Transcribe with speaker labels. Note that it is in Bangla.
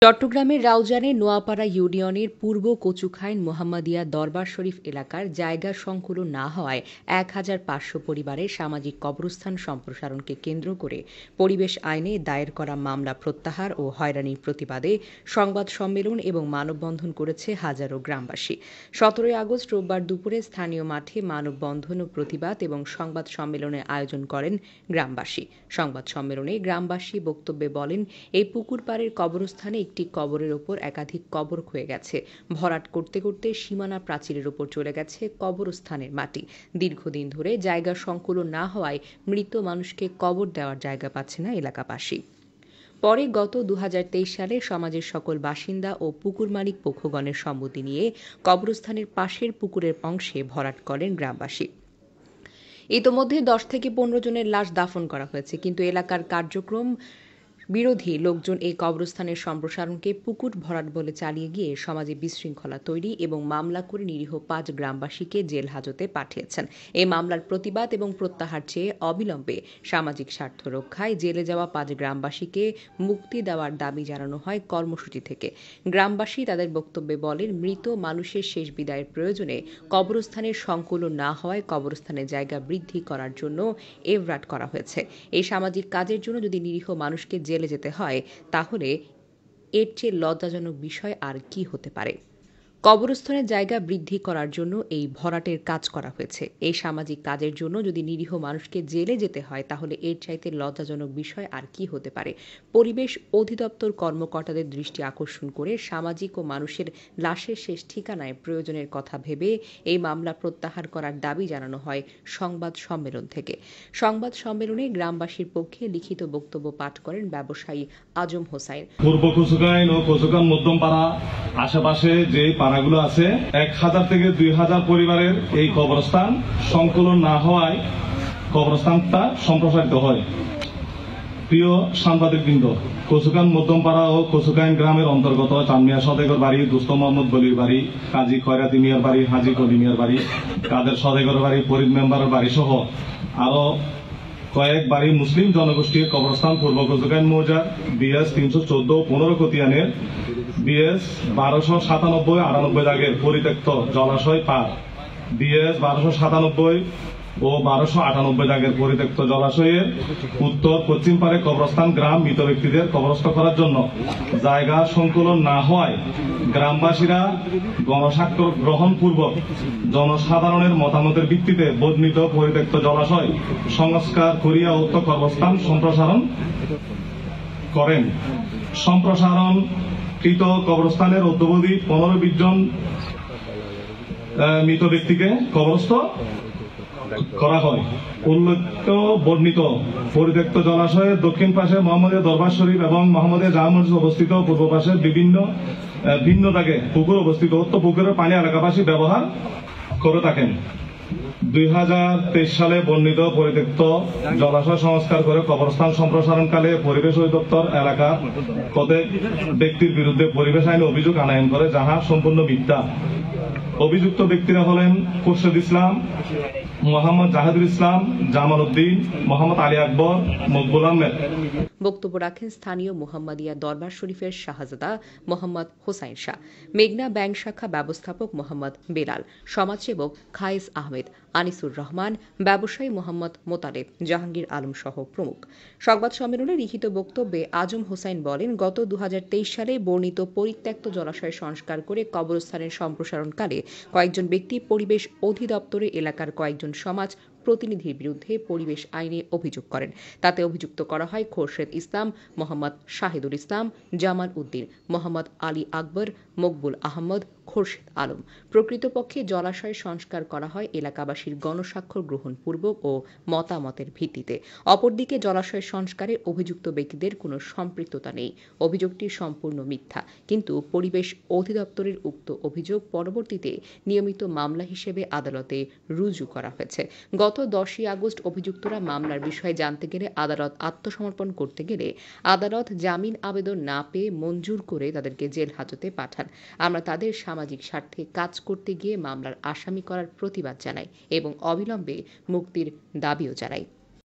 Speaker 1: চট্টগ্রামের রাউজানে নোয়াপাড়া ইউনিয়নের পূর্ব কচুখাইন মোহাম্মদিয়া দরবার শরীফ এলাকার জায়গা সংকুলন না হওয়ায় ১,৫০০ পরিবারের সামাজিক কবরস্থান সম্প্রসারণকে কেন্দ্র করে পরিবেশ আইনে দায়ের করা মামলা প্রত্যাহার ও হয়রানির প্রতিবাদে সংবাদ সম্মেলন এবং মানববন্ধন করেছে হাজারো গ্রামবাসী। ১৭ আগস্ট রোববার দুপুরে স্থানীয় মাঠে মানববন্ধন ও প্রতিবাদ এবং সংবাদ সম্মেলনের আয়োজন করেন গ্রামবাসী। সংবাদ সম্মেলনে গ্রামবাসী বক্তব্যে বলেন, এই পুকুর পাড়ের কবরস্থানে একটি কবরের ওপর একাধিক কবর ক্ষয়ে গেছে। ভরাট করতে করতে সীমানা প্রাচীরের ওপর চলে গেছে কবরস্থানের মাটি। দীর্ঘদিন ধরে জায়গা সংকুলন না হওয়ায় মৃত মানুষকে কবর দেওয়ার জায়গা পাচ্ছে না এলাকাবাসী। পরে গত ২০২৩ সালে সমাজের সকল বাসিন্দা ও পুকুর মালিক পক্ষগণের সম্মতি নিয়ে কবরস্থানের পাশের পুকুরের অংশে ভরাট করেন গ্রামবাসী। ইতোমধ্যে ১০ থেকে ১৫ জনের লাশ দাফন করা হয়েছে, কিন্তু এলাকার কার্যক্রম বিরোধী লোকজন এই কবরস্থানের সম্প্রসারণকে পুকুর ভরাট বলে চালিয়ে গিয়ে সমাজে বিশৃঙ্খলা তৈরি এবং মামলা করে নিরীহ ৫ গ্রামবাসীকে জেল হাজতে পাঠিয়েছেন। এই মামলার প্রতিবাদ এবং প্রত্যাহার চেয়ে অবিলম্বে সামাজিক স্বার্থ রক্ষায় জেলে যাওয়া ৫ গ্রামবাসীকে মুক্তি দেওয়ার দাবি জানানো হয় কর্মসূচি থেকে। গ্রামবাসী তাদের বক্তব্যে বলেন, মৃত মানুষের শেষ বিদায়ের প্রয়োজনে কবরস্থানের সংকুলন না হওয়ায় কবরস্থানের জায়গা বৃদ্ধি করার জন্য এভরাট করা হয়েছে। এই সামাজিক কাজের জন্য যদি নিরীহ মানুষকে জেলে যেতে হয়, তাহলে এর চেয়ে লজ্জাজনক বিষয় আর কি হতে পারে। কবরস্থানের জায়গা বৃদ্ধি করার জন্য এই ভরাটের কাজ করা হয়েছে। এই সামাজিক কাজের জন্য যদি নিরীহ মানুষকে জেলে যেতে হয়, তাহলে এর চাইতে লজ্জাজনক বিষয় আর কি হতে পারে। পরিবেশ অধিদপ্তর কর্মকর্তাদের দৃষ্টি আকর্ষণ করে সামাজিক ও মানুষের লাশের শেষ ঠিকানায় প্রয়োজনের কথা ভেবে এই মামলা প্রত্যাহার করার দাবি জানানো হয় সংবাদ সম্মেলন থেকে। সংবাদ সম্মেলনে গ্রামবাসীর পক্ষে লিখিত বক্তব্য পাঠ করেন ব্যবসায়ী আজম হোসাইন।
Speaker 2: পূর্ব কচুখাইন ও কচুখান মধ্যমপাড়া আশেপাশে যে পাড়াগুলো আছে ১,০০০ থেকে ২,০০০ পরিবারের এই কবরস্থান সংকুলন না হওয়ায় কবরস্থানটা সম্প্রসারিত হয়। প্রিয় সাংবাদিকবৃন্দ, কচুখান মধ্যমপাড়া ও কচুখাইন গ্রামের অন্তর্গত চানমিয়া সদেগর বাড়ি, দুস্ত মোহাম্মদ বলির বাড়ি, কাজী খয়রাতি মিয়ার বাড়ি, হাজি কলি মিয়ার বাড়ি, কাদের সদেগর বাড়ি, ফরিদ মেম্বারের বাড়ি সহ আরো কয়েক বাড়ি মুসলিম জনগোষ্ঠীর কবরস্থান পূর্ব কচুখাইন মৌজার BS ৩১৪ 15 খতিয়ানের BS ১২৯৭-৯৮ দাগের পরিত্যক্ত জলাশয় পার, BS ১২৯৭ ও ১২৯৮ দাগের পরিত্যক্ত জলাশয়ের উত্তর পশ্চিম পারে কবরস্থান গ্রাম মৃত ব্যক্তিদের কবরস্থ করার জন্য জায়গা সংকুলন না হওয়ায় গ্রামবাসীরা গণস্বাক্ষর গ্রহণ পূর্বক জনসাধারণের মতামতের ভিত্তিতে বর্ণিত পরিত্যক্ত জলাশয় সংস্কার করিয়া উক্ত কবরস্থান সম্প্রসারণ করেন। সম্প্রসারণকৃত কবরস্থানের অদ্যাবধি ১৫-২০ জন মৃত ব্যক্তিকে কবরস্থ করা হয়। উল্লেখ্য বর্ণিত পরিত্যক্ত জলাশয়ের দক্ষিণ পাশে মোহাম্মদিয়া দরবার শরীফ এবং মোহাম্মদিয়া জামে মসজিদ অবস্থিত, পূর্ব পাশে ভিন্ন দাগে পুকুর অবস্থিত। উক্ত পুকুরের পানি এলাকাবাসী ব্যবহার করে থাকেন। ২০২৩ সালে বর্ণিত পরিত্যক্ত জলাশয় সংস্কার করে কবরস্থান সম্প্রসারণকালে পরিবেশ অধিদপ্তর এলাকার কতক ব্যক্তির বিরুদ্ধে পরিবেশ আইনে অভিযোগ আনয়ন করে, যাহা সম্পূর্ণ মিথ্যা। অভিযুক্ত ব্যক্তিরা হলেন খুরশেদ ইসলাম, মোহাম্মদ জাহিদুল ইসলাম, জামাল উদ্দিন, মোহাম্মদ আলী আকবর, মকবুল আহমেদ।
Speaker 1: বক্তব্য রাখেন স্থানীয় মোহাম্মদিয়া দরবার শরীফের শাহজাদা মোহাম্মদ হোসাইন শাহ, মেঘনা ব্যাংক শাখা ব্যবস্থাপক মোহাম্মদ বেলাল, সমাজসেবক খায়েজ আহমেদ, আনিসুর রহমান, ব্যবসায়ী মোহাম্মদ মোতালেব, জাহাঙ্গীর আলম সহ প্রমুখ। সংবাদ সম্মেলনে লিখিত বক্তব্যে আজম হোসাইন বলেন, গত ২০২৩ সালে বর্ণিত পরিত্যক্ত জলাশয় সংস্কার করে কবরস্থানের সম্প্রসারণকালে কয়েকজন ব্যক্তি পরিবেশ অধিদপ্তরের এলাকার কয়েকজন সমাজ প্রতিনিধির বিরুদ্ধে পরিবেশ আইনে অভিযোগ করেন। তাতে অভিযুক্ত করা হয় খোরশেদ ইসলাম, মোহাম্মদ শাহিদুল ইসলাম, জামাল উদ্দিন, মোহাম্মদ আলী আকবর, মকবুল আহমদ, খোরশেদ আলম। প্রকৃতপক্ষে জলাশয় সংস্কার করা হয় এলাকাবাসীর গণস্বাক্ষর গ্রহণ পূর্বক ও মতামতের ভিত্তিতে। অপরদিকে জলাশয় সংস্কারে অভিযুক্ত ব্যক্তিদের কোনো সম্পৃক্ততা নেই। অভিযোগটি সম্পূর্ণ মিথ্যা, কিন্তু পরিবেশ অধিদপ্তরের উক্ত অভিযোগ পরবর্তীতে নিয়মিত মামলা হিসেবে আদালতে রুজু করা হয়েছে। গত ১০ আগস্ট অভিযুক্তরা মামলার বিষয়ে জানতে গেলে আদালত আত্মসমর্পণ করতে গেলে আদালত জামিন আবেদন না পেয়ে মঞ্জুর করে তাদেরকে জেল হাজতে পাঠান। আমরা তাদের সামাজিক স্বার্থে কাজ করতে গিয়ে মামলার আসামি করার প্রতিবাদ জানাই এবং অবিলম্বে মুক্তির দাবিও জানাই।